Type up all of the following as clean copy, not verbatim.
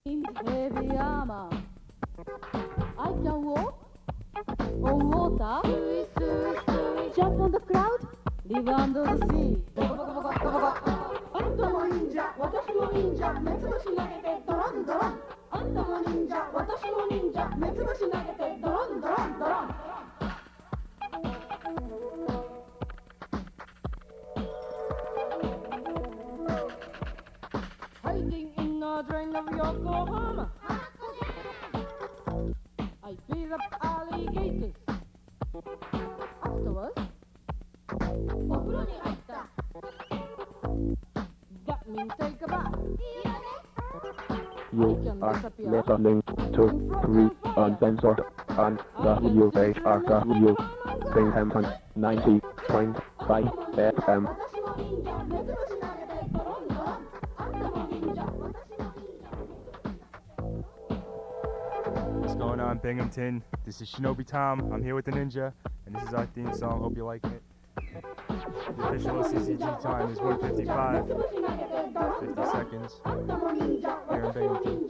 Heavy armor. I can walk on water, jump on the cloud, live under the sea. あんたも忍者、私も忍者、目つぶし投げてドロンドロン。あんたも忍者、私も忍者、目つぶし投げてドロンドロンドロン。Hiding in a drain of Yokohama, I beat up alligators. Afterwards, お風呂に入った。That means take a bath. You are listening to Free Uncensored on WHRW Binghamton 90.5 FM. What's going on, Binghamton? This is Shinobi Tom. I'm here with the Ninja, and this is our theme song. Hope you like it. The official CCG time is 1:55, 50 seconds. Here in Binghamton.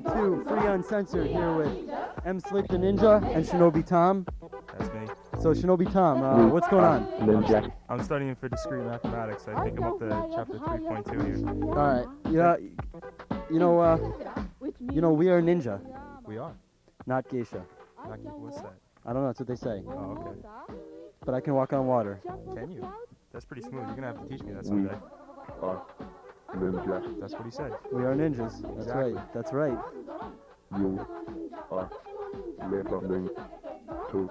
To Free Uncensored here with M. Slick the Ninja and Shinobi Tom. That's me. So Shinobi Tom, what's going on? Ninja. I'm studying for discrete mathematics. I think I'm up to chapter 3.2 here. All right. Yeah. You know, we are ninja, We are. not geisha. What's that? I don't know. That's what they say. Oh, okay. But I can walk on water. Can you? That's pretty smooth. You're gonna have to teach me that someday. Ninja. That's what he said. We are ninjas. That's Exactly. right. That's right. You are listening to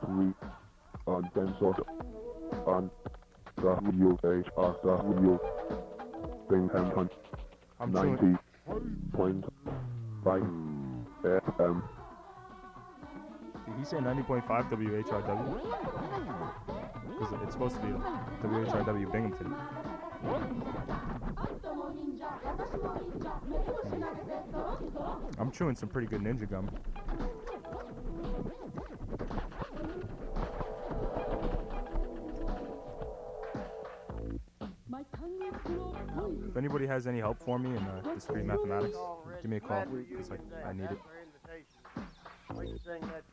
Free Uncensored on WHRW Binghamton I'm chewing. 90.5 FM. Did he say 90.5 WHRW? Because it's supposed to be WHRW Binghamton. I'm chewing some pretty good ninja gum. If anybody has any help for me in discrete mathematics, give me a call, because I need it. We can sing that,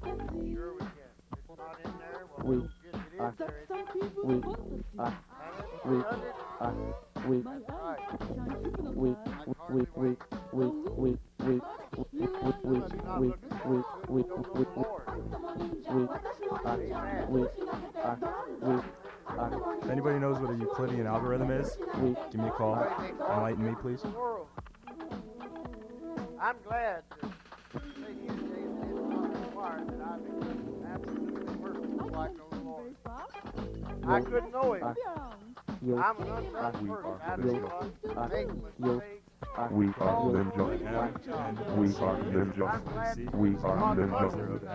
can't we? Sure we can. If it's not in there, well, We we'll get it in there. We are If anybody knows what a Euclidean algorithm is, give me a call. Enlighten me, please. I'm glad to say here today that it's not required that I be absolutely perfect like the Lord. I couldn't know him. I'm an untouched person. I do not make mistakes. We are ninja. We are ninja. We are ninja.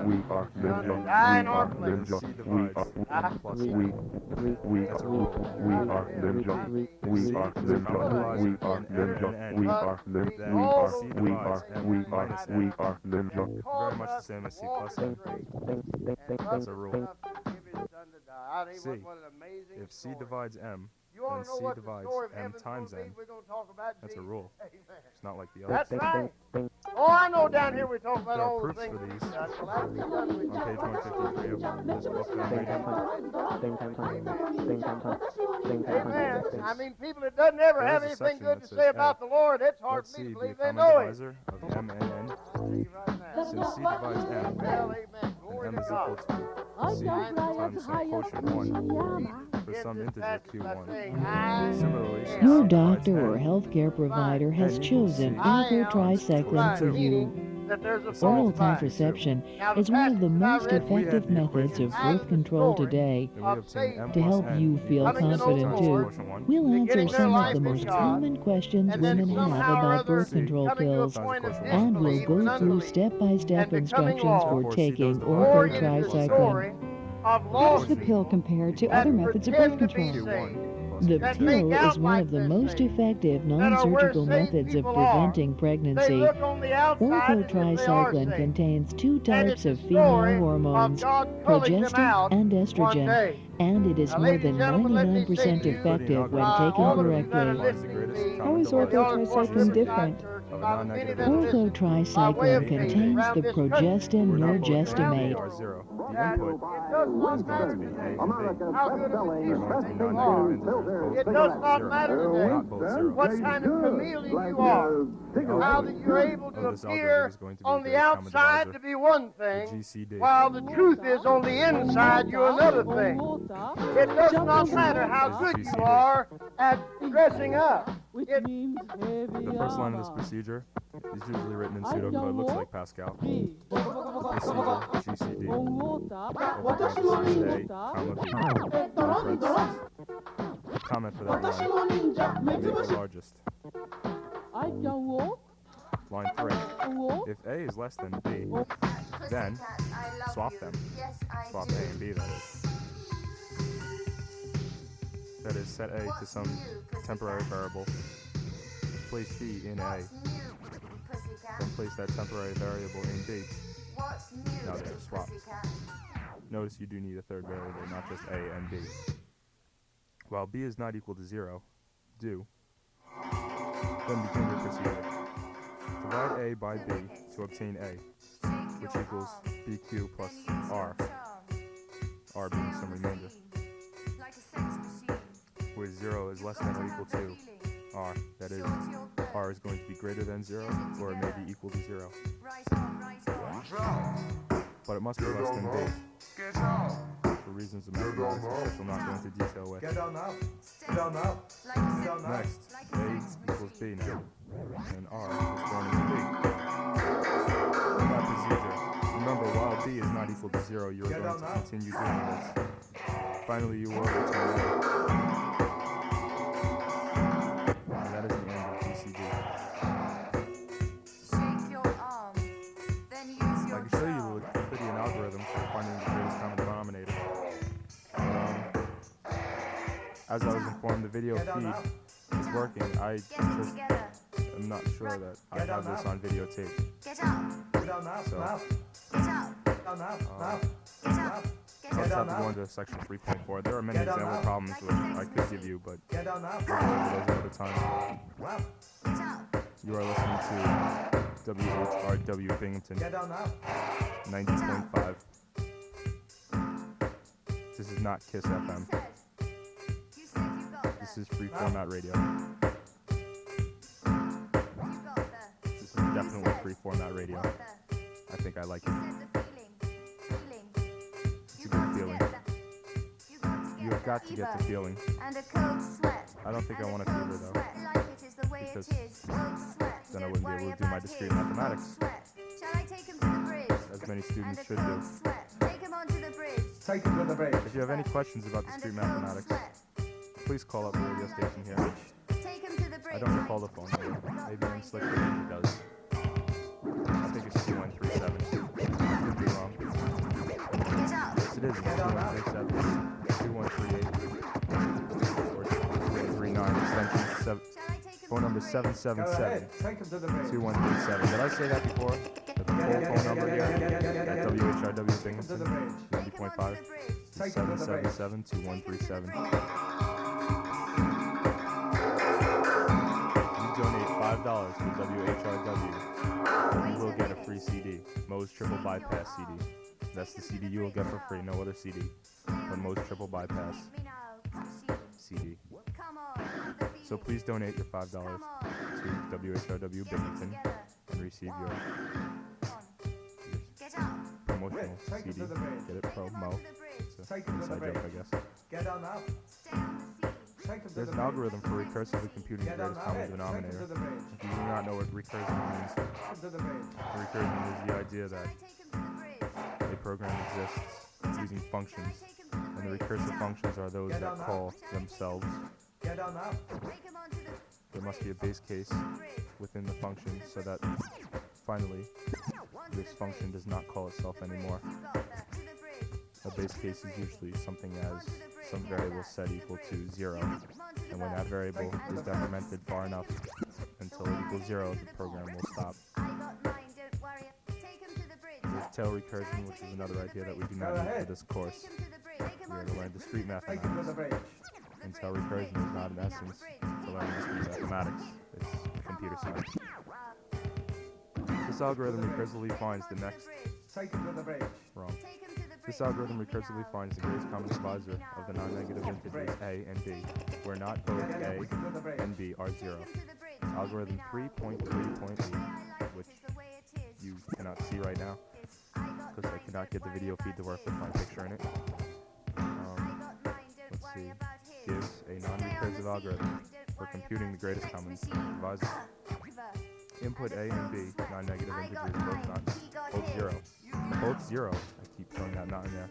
We are ninja. Die in our We place. are ninja. We are ninja. We are ninja. We are ninja. We are ninja. Very much the same as C plus M. That's a rule. C. If C divides M, then C divides M times M. That's a rule. It's not like the other. That's right. Oh, I know down here we talk about There are all the proofs things for we've these done. Well, that'll be done with on page 153 of this book that I'm reading. Amen. I mean, people that doesn't ever There have is a anything section good that to says say about F. the Lord, it's hard Let for me C to be a believe they common know it. divisor of M and N, Tell you right now. since C divides M, Well, amen. and Glory M to is equal God. to C times some quotient 1 for some integer Q1. Similarly, since Your C divides doctor or N, healthcare provider has N equals chosen C Tricycline for you. That there's a Oral false line. contraception Now, the is one of the passage that I most read effective the methods of equations birth control today. then we obtain M To plus help N you equals feel C confident times too, quotient 1. we'll answer Getting their some of life the in most God, common questions and then women have somehow or about other birth control coming to a pills, point of and we'll disbelief and go through unbelief step-by-step and becoming instructions law. for Therefore, C taking does divide Or by it is a orthotricycline. story of How lost does the pill compare to that other methods of birth pretend to be control? saved. The that pill make out is one like of the they're most saved, effective that are where non-surgical saved methods of people preventing They pregnancy. look on the outside as if they are Orthotricycline saved. contains two And types it's a of female story hormones, of God pulling them progestin out and one estrogen. day. and it is Now, more ladies than and gentlemen, let me say 99% to you, effective when all taken of you that are correctly. listening to me, How is in the orthotricycline Riverside different? Church, Of a by the many non-negative that listen by way of Orthotricycline me contains around the this country, progestin We're not both A and B norgestimate. are zero. The that input it does not is going matter to be A today and B. how good of a They're dealer going to that be you non-negative are. integers. It Both does zero. not matter today Not both zero. what kind of chameleon you are. How that you're able to of this algorithm appear is going to be on the the greatest common outside divisor, to be one the thing, GCD. while the truth is on the inside you're another thing. It does not matter how Is good the you GCD. are at dressing up. Which It means heavy The first line of this armor. procedure is usually written in I pseudo, can but it looks walk. like Pascal. B. Procedure, GCD. On water. Over parentheses, A, comma, B. Close parentheses. Comment for that line. Make the largest. I can walk. Line 3. Walk. If A is less than B, then swap them. Swap A and B, that is. That is, set A to some temporary variable. Place B in A. Then place that temporary variable in B. Now they are swapped. Notice you do need a third variable, not just A and B. While B is not equal to 0, do. Then begin your procedure. Divide A by B to obtain A, which equals BQ plus R. R being some remainder. Where 0 is less than or equal to R. That is, R is going to be greater than 0, or it may be equal to 0. But it must be less than B. For reasons of mathematics, which I shall not go into detail with. Next, A equals B now, and R is going to be B. In that procedure, remember, while B is not equal to 0, you are going to continue doing this. Finally, you will return A. And that is the end of GCD. I can show you the Euclidean algorithm for finding the greatest common denominator. As I was informed, the video feed is working. I just am not sure that I have this on videotape. So, I'll just have to go into section 3.4. There are many example problems which I could give you, but we'll go over those another time. You are listening to WHRW Binghamton 90.5. This is not KISS FM. This is free format radio. This is definitely free format radio. I think I like it. It's a good feeling. You have got to get the feeling. I don't think I want a fever though, because then I wouldn't be able to do my discrete mathematics, as many students should do. If you have any questions about discrete mathematics, please call up the radio station here. I don't recall the phone number. Maybe I'm slick the Ninja does. I think it's 2137. I could be wrong. Yes, it is. It's 2137. 2138. Or 339 extension 7. Phone number 777 2137. Did I say that before? The full phone number here at WHRW Binghamton 90.5 is 777 2137. Donate $5 to WHRW, you will get a free CD, Moe's Triple Bypass CD. That's the CD you will get for free, no other CD, but Moe's Triple Bypass CD. So please donate your $5 to WHRW Binghamton and receive your promotional CD. Get it, Pro Mo. It's an inside joke, I guess. There's an algorithm for recursively computing the greatest common denominator. If you do not know what recursion means, recursion is the idea that a program exists using functions, and the recursive functions are those that call themselves. There must be a base case within the function so that finally this function does not call itself anymore. A base case is usually something as some variable set equal to 0, and when that variable is decremented far enough until it equals 0, the program will stop. There's tail recursion, which is another idea that we do not need for this course. We are to learn discrete mathematics. Until recursion is not an essence to learn discrete mathematics. It's computer science. This algorithm recursively finds the next... Wrong. This algorithm recursively finds the greatest common divisor of the non-negative integers a and b, where not both a and b are 0. Algorithm 3.3.8, which you cannot see right now, because I cannot get the video feed to work with my picture in it. Let's see. Gives a non-recursive algorithm for computing the greatest common divisor. Input a and b, non-negative integers, both 0. Both 0. I keep throwing that not in there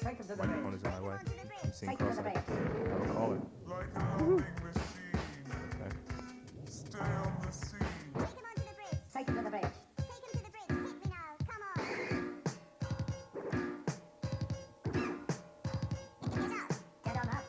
because this microphone is in my way. I'm seeing cross-eyed. I will call it. Okay. Take him to the bridge. Hit me now. Come on. Get up. Get on up.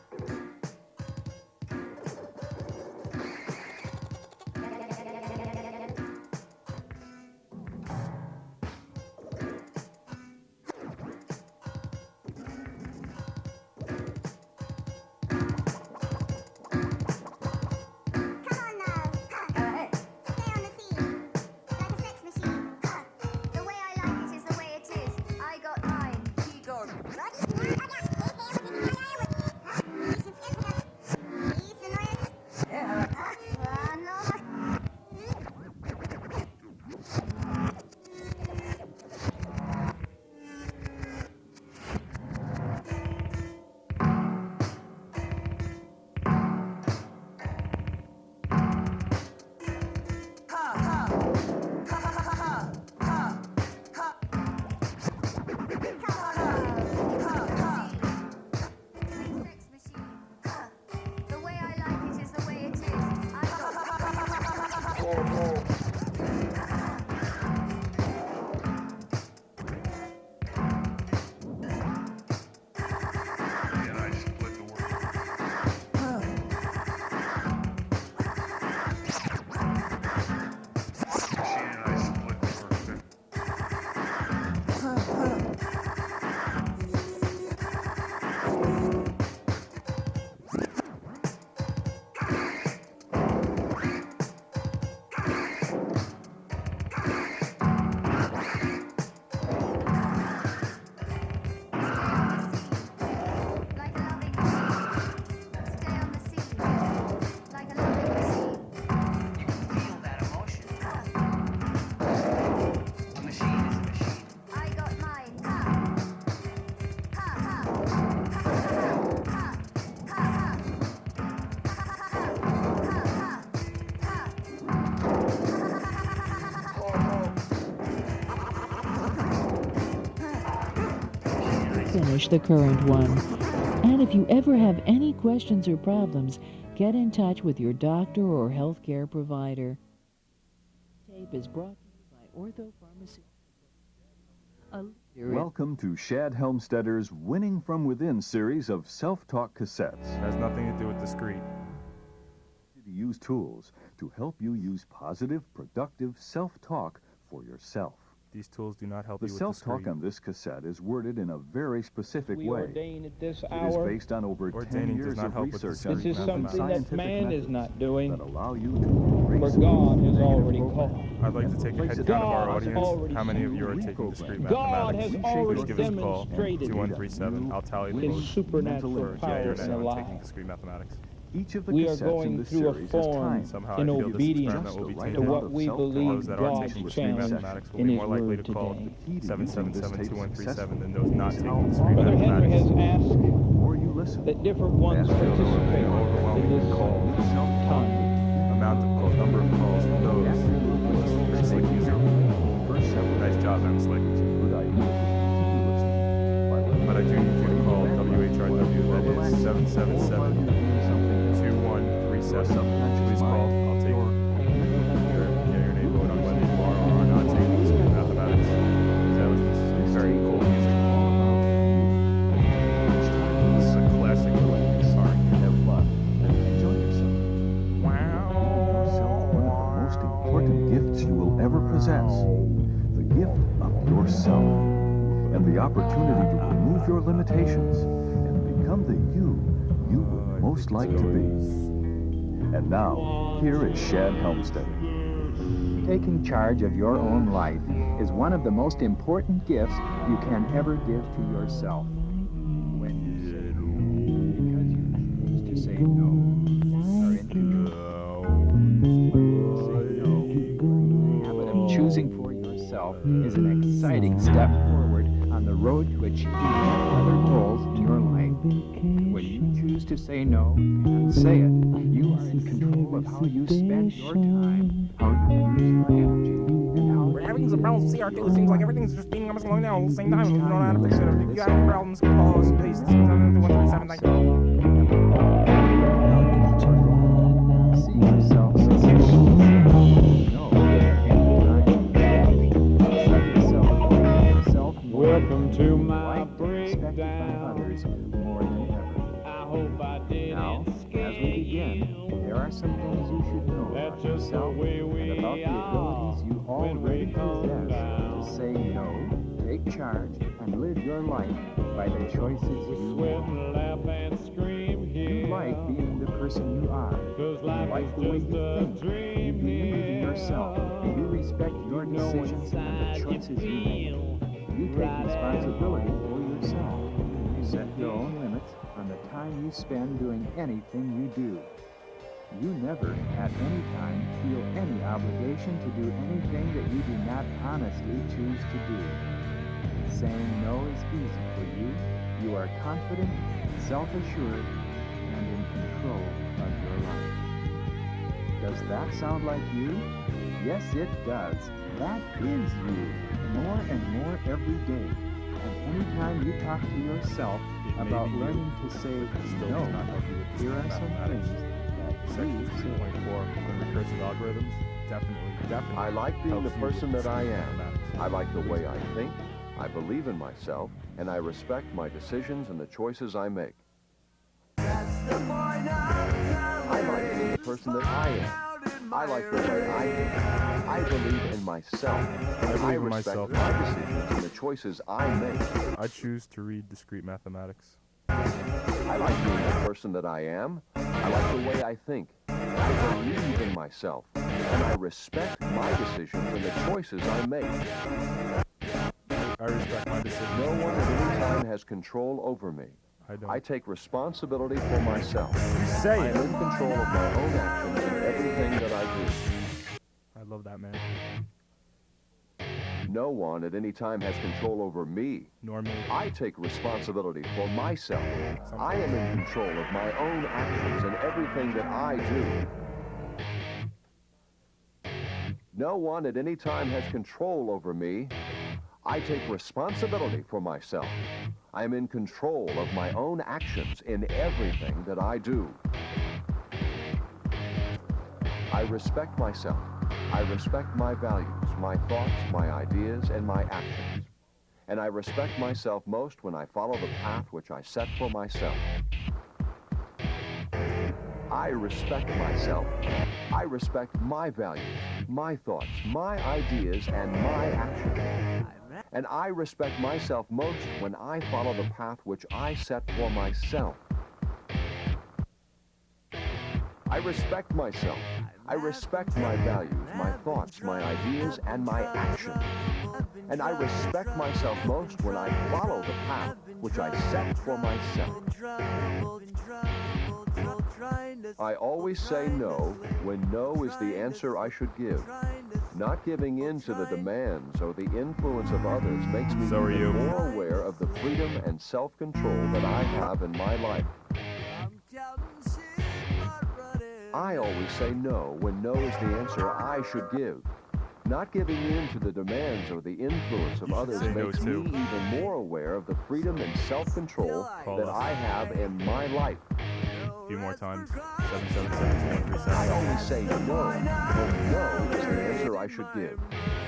Finish the current one. And if you ever have any questions or problems, get in touch with your doctor or healthcare provider. Tape is brought to you by Ortho Pharmaceutical. Welcome to Shad Helmstedter's Winning from Within series of self-talk cassettes. It has nothing to do with discrete. To use tools to help you use positive, productive self-talk for yourself. These tools do not help The you with self-talk discrete. on this cassette is worded in a very specific We way. ordain at this It is hour. based on over 10 Ordaining does years not of help with research discrete This is on something that scientific man methods is not doing, that allow you to erase for God has negative already programming called. I'd like to take a Place head it count of in our God has audience. already How many of you are reprogram. taking discrete God mathematics? has Reshape already your Give us a call. demonstrated 2137. I'll tally the His votes supernatural for yeah, power you're in saying the taking life. discrete mathematics. Each of the We are cassettes in going this through a series is form timed. Somehow in I feel this obedience experiment will be to tainted. to what we Self-talk. believe Those that are God's taking discrete challenge mathematics will in be His more likely Word to call today. Key to using this tape 777-2137 than successfully those not is taking how discrete Brother Henry has mathematics. asked the more you listen, that different ones faster you will participate in Overwhelming this call. self-talk. Amount of call, number of calls from those. After you have listened, Pretty slick take music. care of the first several Nice job, M. Slick. It's a good idea to continue listening by letting But I do need you to call WHRW, that is 777-2137. Please call. I'll take your nay vote on whether you are or are not taking discrete mathematics. That was very cool music. This is a classic. Sorry. Have fun and enjoy yourself. Yourself one of the most important gifts you will ever possess. The gift of yourself. And the opportunity to remove your limitations and become the you would most like to be. And now, here is Shad Helmstetter. Taking charge of your own life is one of the most important gifts you can ever give to yourself. When you say no, because you choose to say no, are in control. Say no. The habit of choosing for yourself is an exciting step forward on the road to achieving other goals in your life. When you choose to say no and say it, you are in control of how you spend your time, how you use your energy, and how When everything's about CR2, it seems like everything's just speeding up and slowing down at the same time. You don't know how to fix it. If you have any problems, call us, please. 137. Thank you. see yourself successful. No, Welcome to my respected by others more than ever. I hope I didn't Now, as we begin, there are some things you should know about yourself and about the abilities you already possess to say no, take charge, and live your life by the choices you make. Laugh and scream here. You like being the person you are. You like the way you think. You believe in yourself. You respect your decisions and the choices you make. You take responsibility for yourself. You set your own limits on the time you spend doing anything you do. You never, at any time, feel any obligation to do anything that you do not honestly choose to do. Saying no is easy for you. You are confident, self-assured, and in control of your life. Does that sound like you? Yes, it does. That is you. More and more every day. And anytime you talk to yourself about learning to say no, here are some things that you Section 3.4 on recursive algorithms. Definitely. I like being the person that I am. I like the way I think. I believe in myself, and I respect my decisions and the choices I make. I like being the person that I am. I like the way I think. I believe in myself. I respect my decisions and the choices I make. I choose to read discrete mathematics. I like being the person that I am. I like the way I think. I believe in myself. And I respect my decisions and the choices I make. I respect my decisions. No one at any time has control over me. I take responsibility for myself. Say it. I am in control of my own actions and everything that I do. I love that, man. No one at any time has control over me. Nor me. I take responsibility for myself. I am in control of my own actions and everything that I do. No one at any time has control over me. I take responsibility for myself. I am in control of my own actions in everything that I do. I respect myself. I respect my values, my thoughts, my ideas, and my actions. And I respect myself most when I follow the path which I set for myself. I respect myself. I respect my values, my thoughts, my ideas, and my actions. And I respect myself most when I follow the path which I set for myself. I respect myself. I respect my values, my thoughts, my ideas, and my actions. And I respect myself most when I follow the path which I set for myself. I always say no when no is the answer I should give. Not giving in to the demands or the influence of others makes me more aware of the freedom and self-control that I have in my life. I always say no when no is the answer I should give. Not giving in to the demands or the influence of others makes me even more aware of the freedom and self-control that I have in my life. A few more times. 777-2137. I always say no when no is the answer I should give.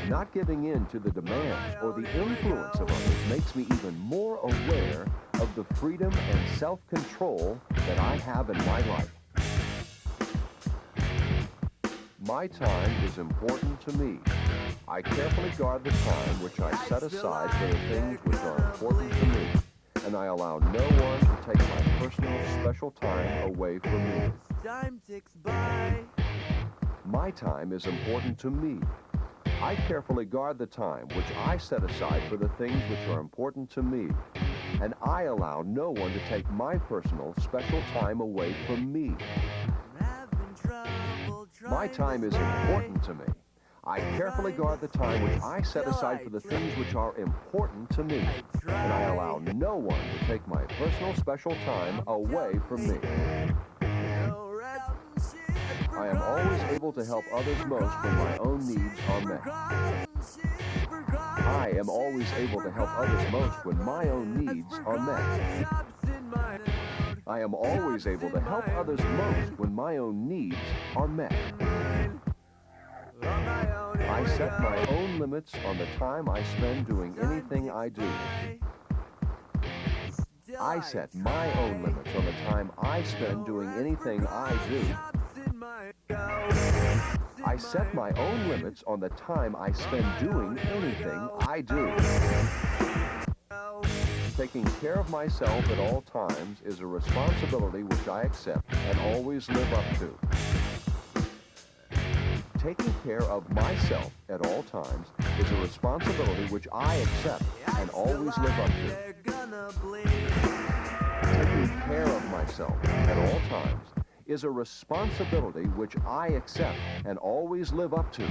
Not giving in to the demands or the influence of others makes me even more aware of the freedom and self-control that I have in my life. My time is important to me. I carefully guard the time which I set aside for the things which are important to me. and I allow no one to take my personal special time away from me. Time ticks by. My time is important to me. I carefully guard the time which I set aside for the things which are important to me, and I allow no one to take my personal special time away from me. My time is important to me. I carefully guard the time which I set aside for the things which are important to me, and I allow no one to take my personal special time away from me. I am always able to help others most when my own needs are met. I am always able to help others most when my own needs are met. I am always able to help others most when my own needs are met. I set my own limits on the time I spend doing anything I do. I set my own limits on the time I spend doing anything I do. I set my own limits on the time I spend doing anything I do. Taking care of myself at all times is a responsibility which I accept and always live up to. Taking care of myself at all times is a responsibility which I accept and always live up to. Taking care of myself at all times is a responsibility which I accept and always live up to.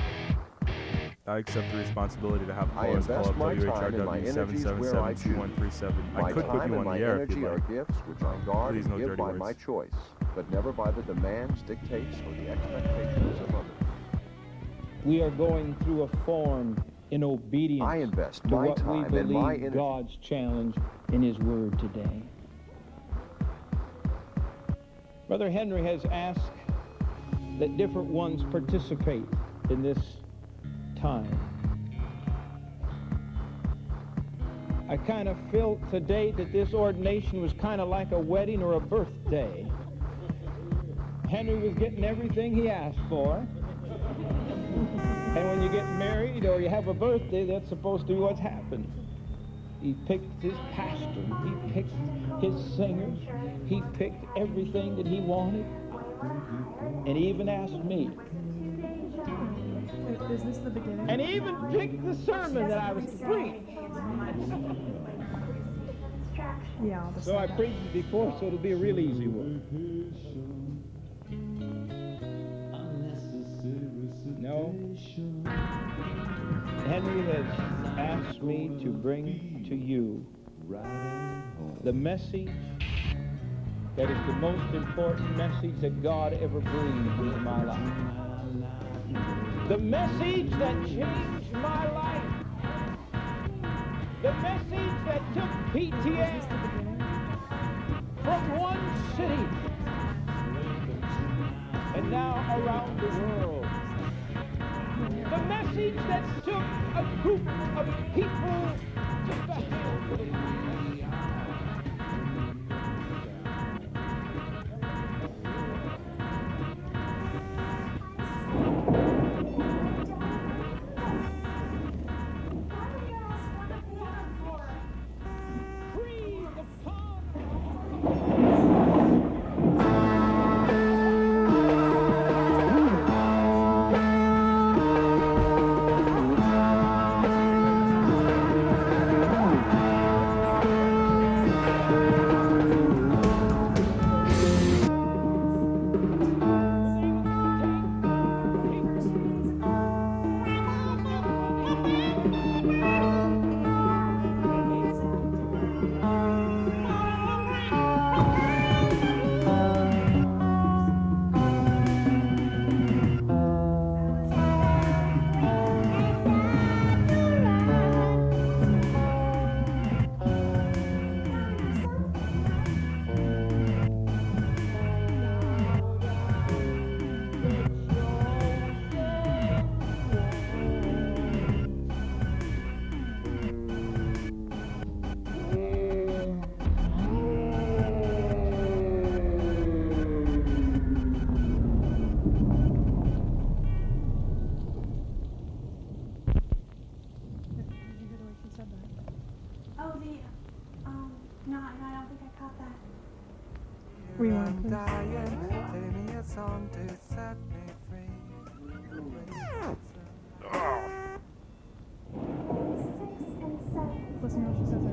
I accept the responsibility to have I callers call invest up my time and my WHRW energies where I choose. 777-2137. I My could put time you and on my the air if energy you'd are like. gifts which I guard Please, and no give dirty by words. my choice, but never by the demands, dictates, or the expectations of others. We are going through a form in obedience I invest to my what we time and my believe energy. God's challenge in His Word today. Brother Henry has asked that different ones participate in this time. I kind of felt today that this ordination was kind of like a wedding or a birthday. Henry was getting everything he asked for. And when you get married or you have a birthday, that's supposed to be what's happened. He picked his pastor, he picked his singers, he picked everything that he wanted, and he even asked me. Is this the beginning? And he even picked the sermon that I was to preach. Yeah. So I preached it before, so it'll be a real easy one. No. Henry has asked me to bring to you the message that is the most important message that God ever breathed into my life. The message that changed my life. The message that took PTS from one city and now around the world. The message that took a group of people just a handful of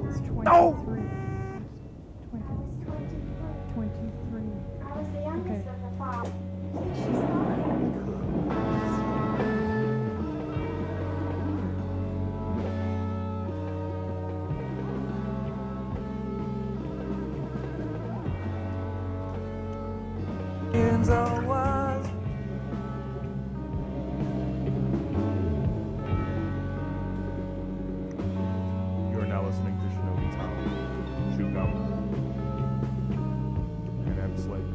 It's 23. No! 23. I was the youngest of the five. You are now listening to Shinobi Tom, Chew Gum, and M Slick,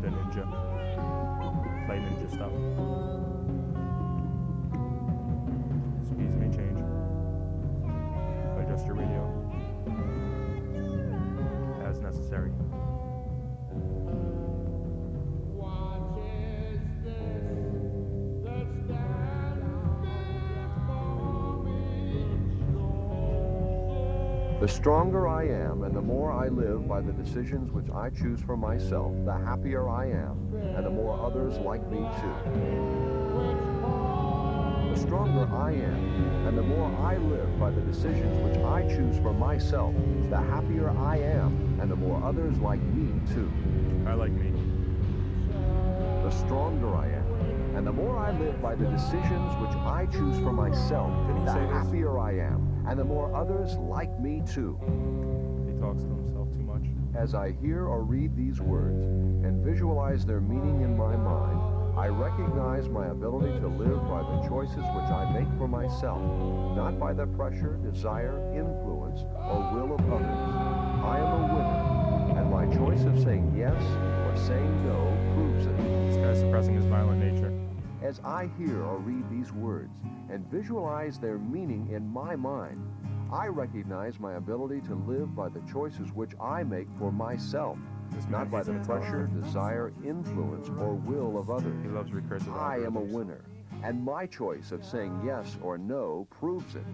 the Ninja. Play Ninja stuff. Speeds may change. Adjust your radio as necessary. The stronger I am and the more I live by the decisions which I choose for myself, the happier I am and the more others like me too. The stronger I am and the more I live by the decisions which I choose for myself, the happier I am and the more others like me too. I like me. The stronger I am and the more I live by the decisions which I choose for myself, the happier I am and the more others like me too. He talks to himself too much. As I hear or read these words and visualize their meaning in my mind, I recognize my ability to live by the choices which I make for myself, not by the pressure, desire, influence, or will of others. I am a winner, and my choice of saying yes or saying no proves it. This guy's suppressing his violent nature. As I hear or read these words and visualize their meaning in my mind, I recognize my ability to live by the choices which I make for myself, not by the pressure, desire, influence, or will of others. He loves recursive I am a algorithms. winner, and my choice of saying yes or no proves it.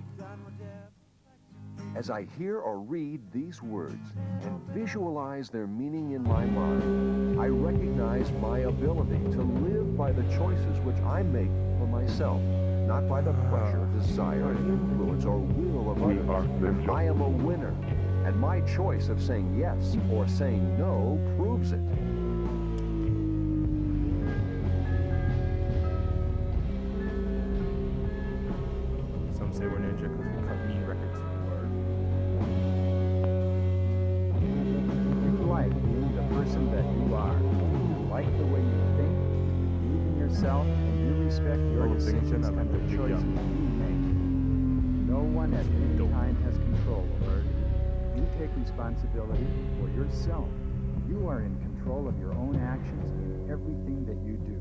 As I hear or read these words and visualize their meaning in my mind, I recognize my ability to live by the choices which I make for myself, not by the pressure, desire, influence, or will of others. I am a winner, and my choice of saying yes or saying no proves it. Some say we're ninja because we cut mean records. You like being the person that you are. You like the way you think, you believe in yourself, and you respect your decisions and the choices you make. No one at any time has control over it. You take responsibility for yourself. You are in control of your own actions in everything that you do.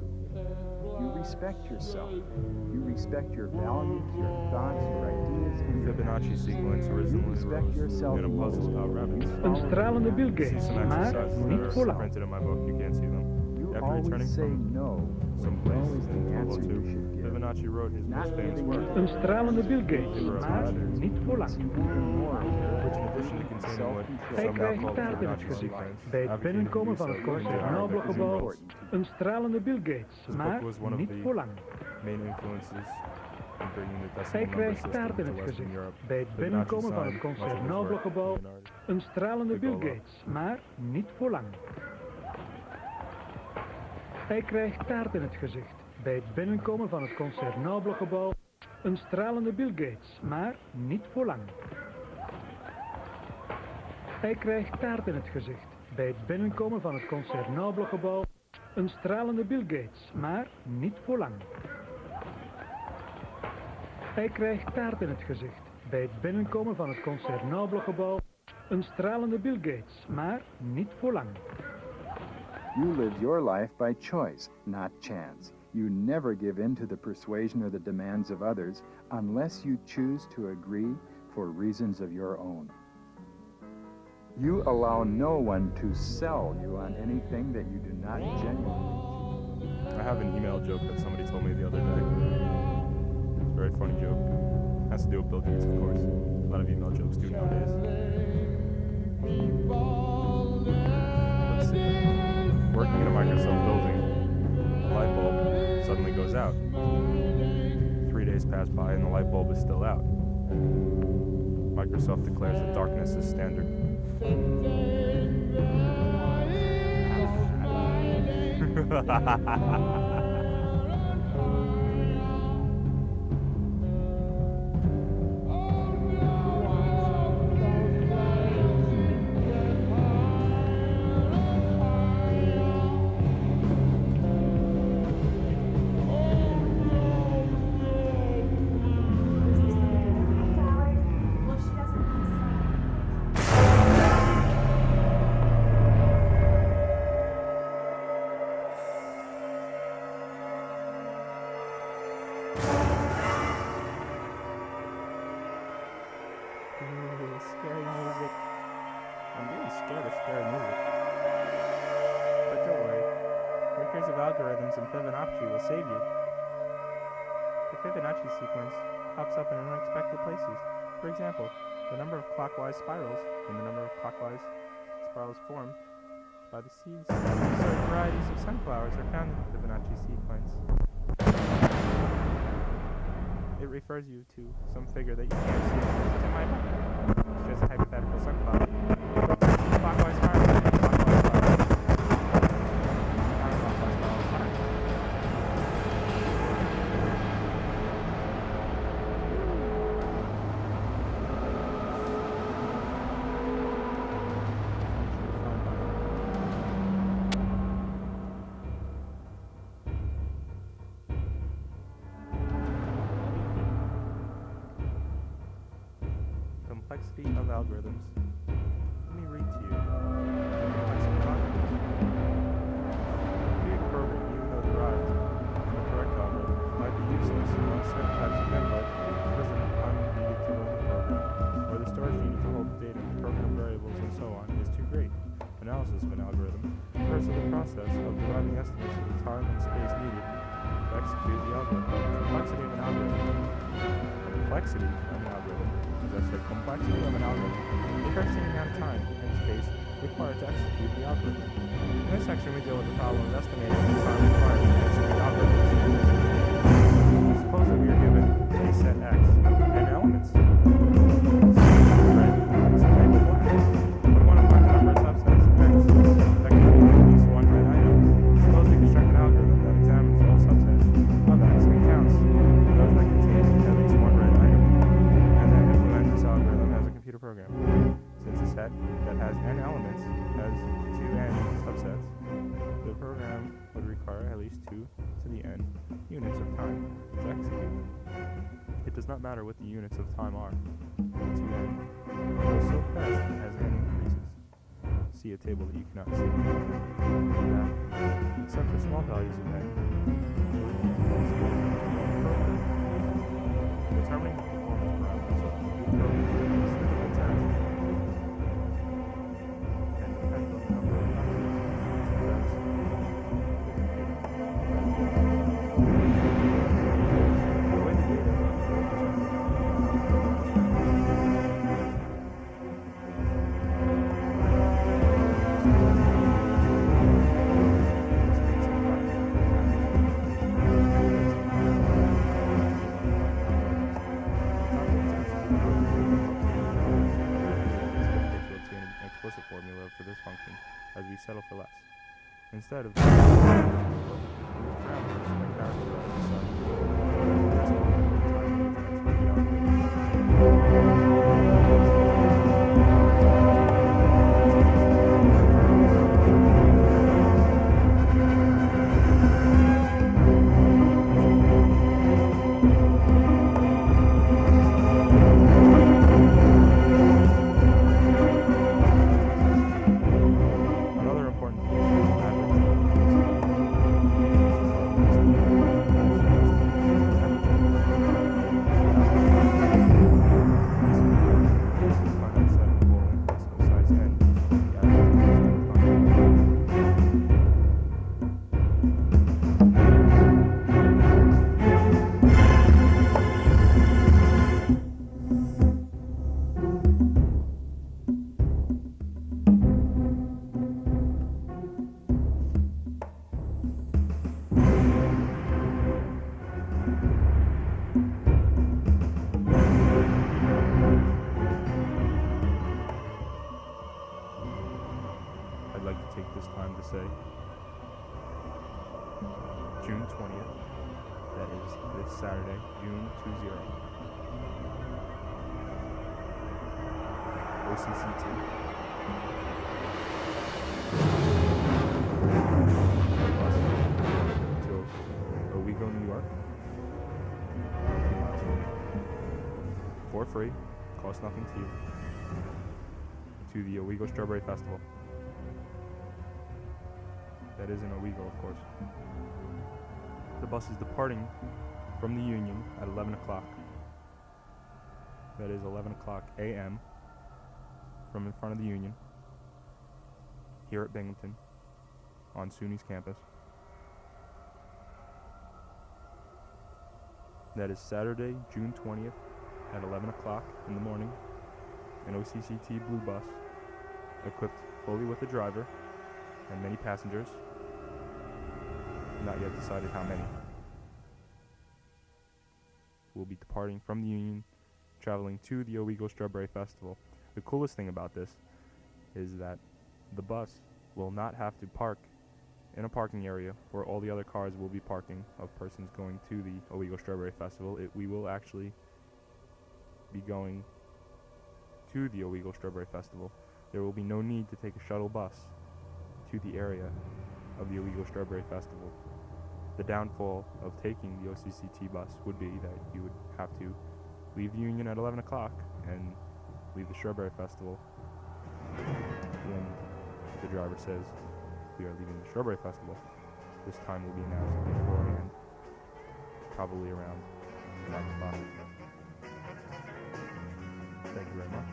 You respect yourself. You respect your values, your thoughts, your ideas, and your Fibonacci sequence originally arose in a puzzle about rabbits. Een stralende Bill Gates, Some maar exercises niet that are voor lang. printed in my book. You can't see them. After always returning say from no some when place no is in the World answer War you II, should give. Fibonacci wrote his most famous giving work, Een stralende Bill Gates, maar niet voor lang. which in addition to containing what Hij some now krijgt call the taart in het Fibonacci gezicht sequence, bij het advocating binnenkomen the van use het of concert NJR Nobelgebouw. magazine rules. Een stralende Bill Gates, This maar book was one of niet the voor lang. main influences in bringing the Hij decimal number krijgt system taart in to het Western gezicht Europe. bij het Fibonacci binnenkomen van het signed much of concert his work, Nobelgebouw. Leonardo. Een stralende Bill Piccolo. Gates, maar niet voor lang. Hij krijgt taart in het gezicht bij het binnenkomen van het concert Nobelgebouw. Een stralende Bill Gates, maar niet voor lang. Hij krijgt taart in het gezicht bij het binnenkomen van het concert Nobelgebouw. Een stralende Bill Gates, maar niet voor lang. Hij krijgt taart in het gezicht bij het binnenkomen van het concert Nobelgebouw. Een stralende Bill Gates, maar niet voor lang. You live your life by choice, not chance. You never give in to the persuasion or the demands of others unless you choose to agree for reasons of your own. You allow no one to sell you on anything that you do not genuinely. I have an email joke that somebody told me the other day. It's a very funny joke. Has to do with Bill Gates, of course. A lot of email jokes do nowadays. Let's see. Working in a Microsoft building, the light bulb suddenly goes out. 3 days pass by and the light bulb is still out. Microsoft declares that darkness is standard. Scary music. I'm really scared of scary music. But don't worry. Makers of algorithms and Fibonacci will save you. The Fibonacci sequence pops up in unexpected places. For example, the number of clockwise spirals and the number of clockwise spirals formed by the seeds of certain varieties of sunflowers are found in the Fibonacci sequence. It refers you to some figure that you can't see. It's in my book. It's just a hypothetical sunflower. Clockwise spiral, clockwise spiral. Counterclockwise spiral, spiral. Complexity of algorithms. Let me read to you. Complexity of algorithms. A big program, even though derived from the correct algorithm, might be useless unless certain types of input present unneeded to run the program, or the storage needed to hold the data, program variables, and so on, is too great. Analysis of an algorithm refers to the process of deriving estimates of the time and space needed to execute the algorithm. Complexity of an algorithm. Complexity of an algorithm. That's the complexity of an algorithm refers to the amount of time and space required to execute the algorithm. In this section, we deal with the problem of estimating the time required to execute algorithms. Suppose that we are given a set X and elements. We want to find the number of subsets of X that contain at least one red item. Suppose we construct an algorithm that examines all subsets of X and counts those that contain at least one red item. This algorithm has a computer program. Since a set that has n elements has 2n subsets, the program would require at least 2 to the n units of time to execute. It does not matter what the units of time are. 2n goes so fast as n increases. See a table that you cannot see. Except for small values of n. Determining the performance parameters of the program is the task. And depends on the number of factors the way the data formula for this function as we settle for less. Instead of is Saturday, June 20. OCCT. Bus to Owego, New York. For free, costs nothing to you. To the Owego Strawberry Festival. That is in Owego, of course. The bus is departing from the Union at 11 o'clock. That is 11 o'clock a.m. from in front of the Union here at Binghamton on SUNY's campus. That is Saturday, June 20th at 11 o'clock in the morning. An OCCT blue bus equipped fully with a driver and many passengers. Not yet decided how many. Will be departing from the Union, traveling to the Owego Strawberry Festival. The coolest thing about this is that the bus will not have to park in a parking area where all the other cars will be parking of persons going to the Owego Strawberry Festival. We will actually be going to the Owego Strawberry Festival. There will be no need to take a shuttle bus to the area of the Owego Strawberry Festival. The downfall of taking the OCCT bus would be that you would have to leave the Union at 11 o'clock and leave the Strawberry Festival when the driver says we are leaving the Strawberry Festival. This time will be announced beforehand, probably around 9 o'clock. Thank you very much.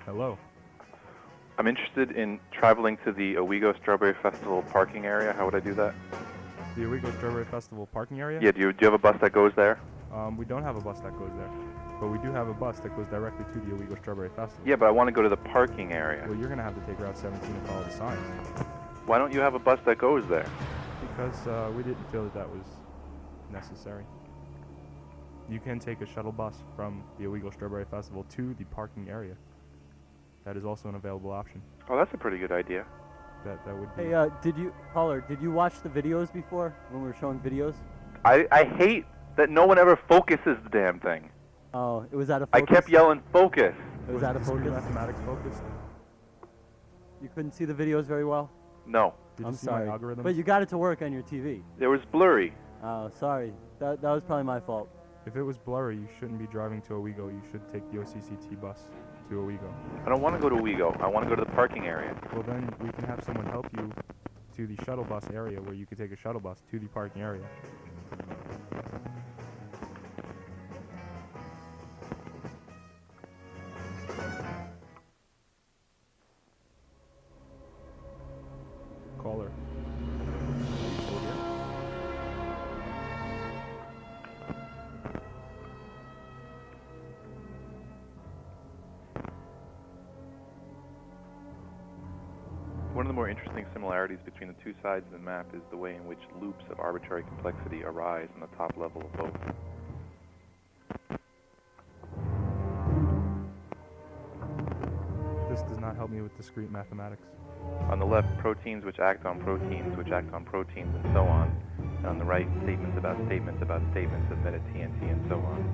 Hello. I'm interested in traveling to the Owego Strawberry Festival parking area. How would I do that? The Owego Strawberry Festival parking area? Yeah, do you have a bus that goes there? We don't have a bus that goes there, but we do have a bus that goes directly to the Owego Strawberry Festival. Yeah, but I want to go to the parking area. Well, you're going to have to take Route 17 and follow the signs. Why don't you have a bus that goes there? Because we didn't feel that was necessary. You can take a shuttle bus from the Owego Strawberry Festival to the parking area. That is also an available option. Oh, that's a pretty good idea. That would be... Hey, did you watch the videos before when we were showing videos? I hate that no one ever focuses the damn thing. Oh, it was out of focus? I kept yelling, focus. It was out of focus? Mathematics focused? You couldn't see the videos very well? No. I'm sorry. But you got it to work on your TV. It was blurry. Oh, sorry. That was probably my fault. If it was blurry, you shouldn't be driving to Owego. You should take the OCCT bus to Owego. I don't want to go to Owego. I want to go to the parking area. Well, then we can have someone help you to the shuttle bus area where you could take a shuttle bus to the parking area. Caller. One of the more interesting similarities between the two sides of the map is the way in which loops of arbitrary complexity arise on the top level of both. This does not help me with discrete mathematics. On the left, proteins which act on proteins, which act on proteins, and so on. And on the right, statements about statements about statements of meta-TNT, and so on.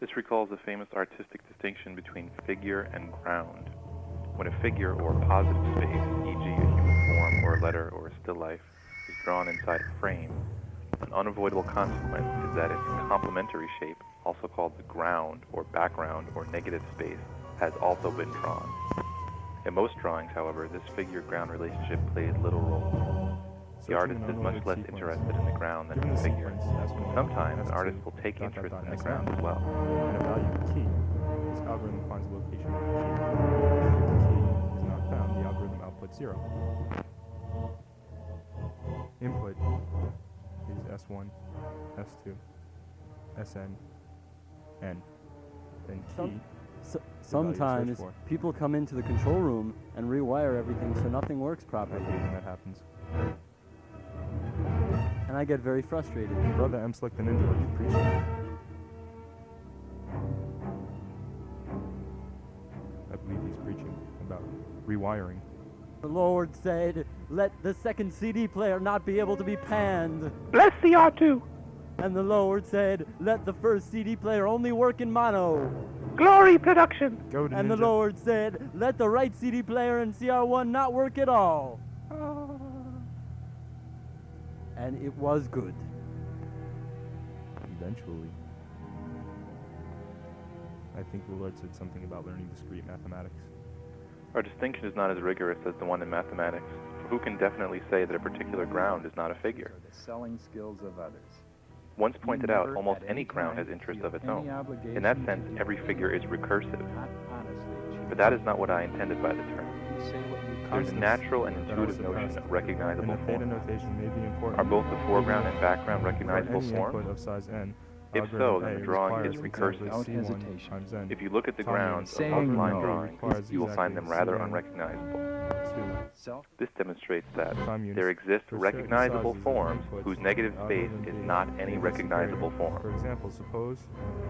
This recalls the famous artistic distinction between figure and ground. When a figure or positive space, e.g. a human form or a letter or a still life is drawn inside a frame, an unavoidable consequence is that its complementary shape, also called the ground or background or negative space, has also been drawn. In most drawings, however, this figure-ground relationship plays little role. The artist is much less interested in the ground than in the figure. Sometimes an artist will take interest in the ground as well. And a value T. This algorithm finds the location of the key. If the key is not found, the algorithm outputs 0. Input is S1, S2, Sn, N. Then key. Sometimes people come into the control room and rewire everything so nothing works properly. I hate when that happens. And I get very frustrated. Brother M. Slick the Ninja, what are you preaching? I believe he's preaching about rewiring. The Lord said, let the second CD player not be able to be panned. Bless the R2! And the Lord said, let the first CD player only work in mono. Glory production! Go to and Ninja. The Lord said, let the right CD player in CR1 not work at all. And it was good. Eventually. I think the Lord said something about learning discrete mathematics. Our distinction is not as rigorous as the one in mathematics, for who can definitely say that a particular ground is not a figure? The selling skills of others. Once pointed out, almost any ground has interest of its own. In that sense, every figure is recursive. But that is not what I intended by the term. There's a natural and intuitive notion of recognizable forms. Are both the foreground and background recognizable forms? Of size n, If so, then the drawing is recursive. If you look at the grounds of outline drawings, you will find them rather unrecognizable. This demonstrates that there exist recognizable forms whose negative space is not any recognizable form. For example, suppose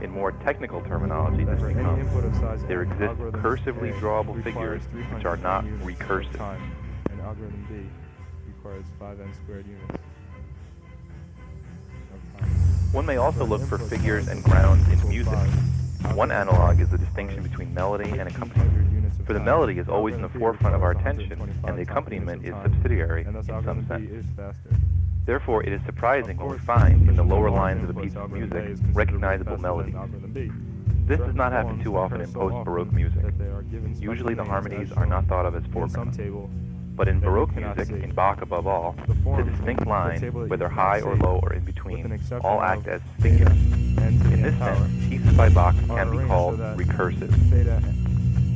in more technical terminology, this becomes there exist cursively drawable figures which are not recursive. And algorithm B requires 5n squared units. One may also look for figures and grounds in music. One analog is the distinction between melody and accompaniment. For the melody is always in the forefront of our attention, and the accompaniment is subsidiary in some sense. Therefore, it is surprising when we find in the lower lines of a piece of music recognizable melodies. This does not happen too often in post-Baroque music. Usually the harmonies are not thought of as foreground. But in Baroque music, in Bach above all, the distinct lines, whether high or low or in between, all act as figures. In this sense, pieces by Bach can be called recursive. Theta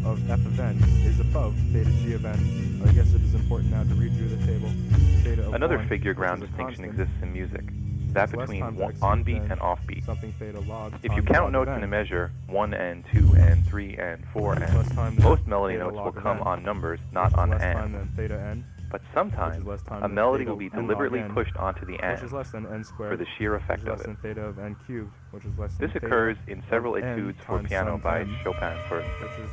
of f of n is above theta g of n. I guess it is important now to read you the table. Theta of Another 1 figure ground distinction exists in music, that between on-beat and off-beat. If you count notes in a measure, 1n, 2n, 3n, 4n, most melody notes will come on numbers, not on n. But sometimes, a melody will be deliberately pushed onto the n for the sheer effect of it. This occurs in several etudes for piano by Chopin, for instance.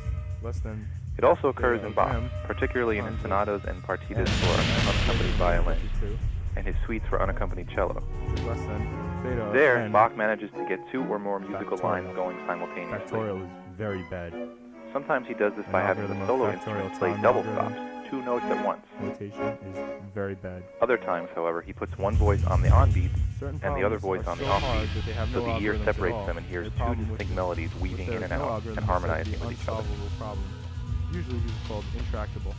It also occurs in Bach, particularly in his sonatas and partitas for unaccompanied violin, and his suites for unaccompanied cello. There, Bach manages to get two or more musical lines going simultaneously. Factorial is very bad. Sometimes he does this by having the solo instrument play double stops, two notes at once. Notation is very bad. Other times, however, he puts one voice on the on-beat and the other voice on the off-beat, so the ear separates them and hears two distinct melodies weaving in and out and harmonizing with each other. Usually these are called intractable.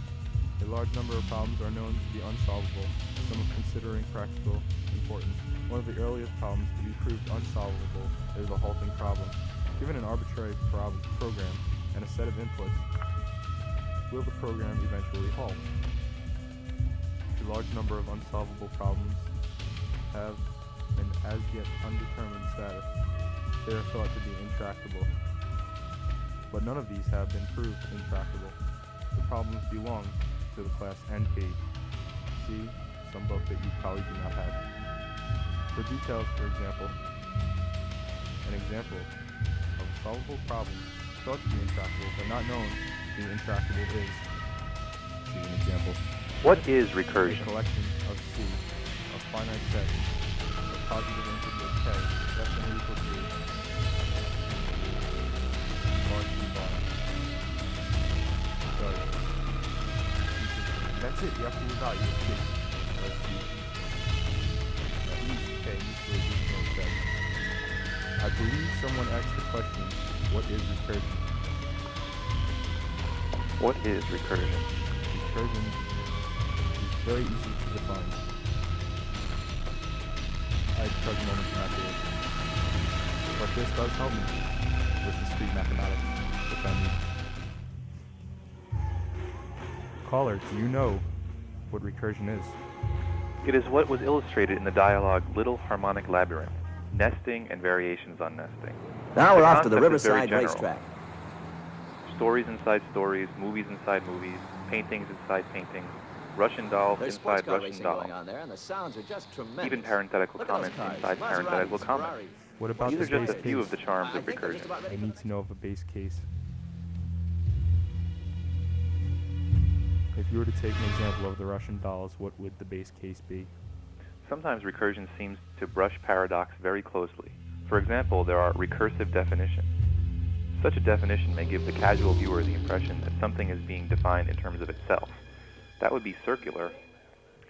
A large number of problems are known to be unsolvable, some of considering practical importance. One of the earliest problems to be proved unsolvable is the halting problem. Given an arbitrary program and a set of inputs, will the program eventually halt? A large number of unsolvable problems have an as yet undetermined status. They are thought to be intractable. But none of these have been proved intractable. The problems belong to the class NP. See some book that you probably do not have. For details, for example, an example of a solvable problem thought to be intractable but not known to be intractable is, see an example. What is recursion? A collection of C of finite sets of positive integer k less than or equal to that's it, you have to evaluate. let's see. At least, okay, mutually agreed said. I believe someone asked the question, what is recursion? What is recursion? Recursion is very easy to define. I took a moment to not do it. But this does help me with the street mathematics, if I need. Caller, do you know what recursion is? It is what was illustrated in the dialogue Little Harmonic Labyrinth, nesting and variations on nesting. Now we're off to concept the is very Riverside general. racetrack. Stories inside stories, movies inside movies, paintings inside paintings, Russian dolls There's sports inside car Russian racing dolls. going on there, and the sounds are just tremendous. Even parenthetical Look at those comments cars. inside Maseratis, parenthetical comments. Ferraris. What about These the are just base a few case? of the charms I of think they're just recursion. about ready I for need to know of a base case. If you were to take an example of the Russian dolls, what would the base case be? Sometimes recursion seems to brush paradox very closely. For example, there are recursive definitions. Such a definition may give the casual viewer the impression that something is being defined in terms of itself. That would be circular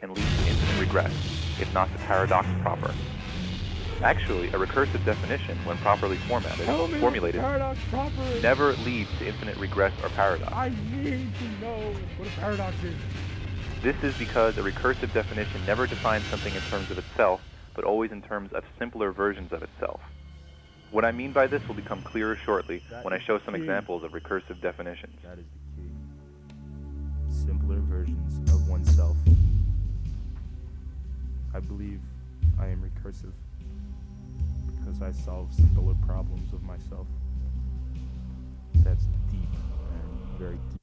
and lead to infinite regress, if not to paradox proper. Actually, a recursive definition, when properly formulated, Paradox proper. never leads to infinite regress or paradox. I need to know what a paradox is. This is because a recursive definition never defines something in terms of itself, but always in terms of simpler versions of itself. What I mean by this will become clearer shortly when I show some examples of recursive definitions. That is the key. Simpler versions of oneself. I believe I am recursive because I solve simpler problems of myself. That's deep and very deep.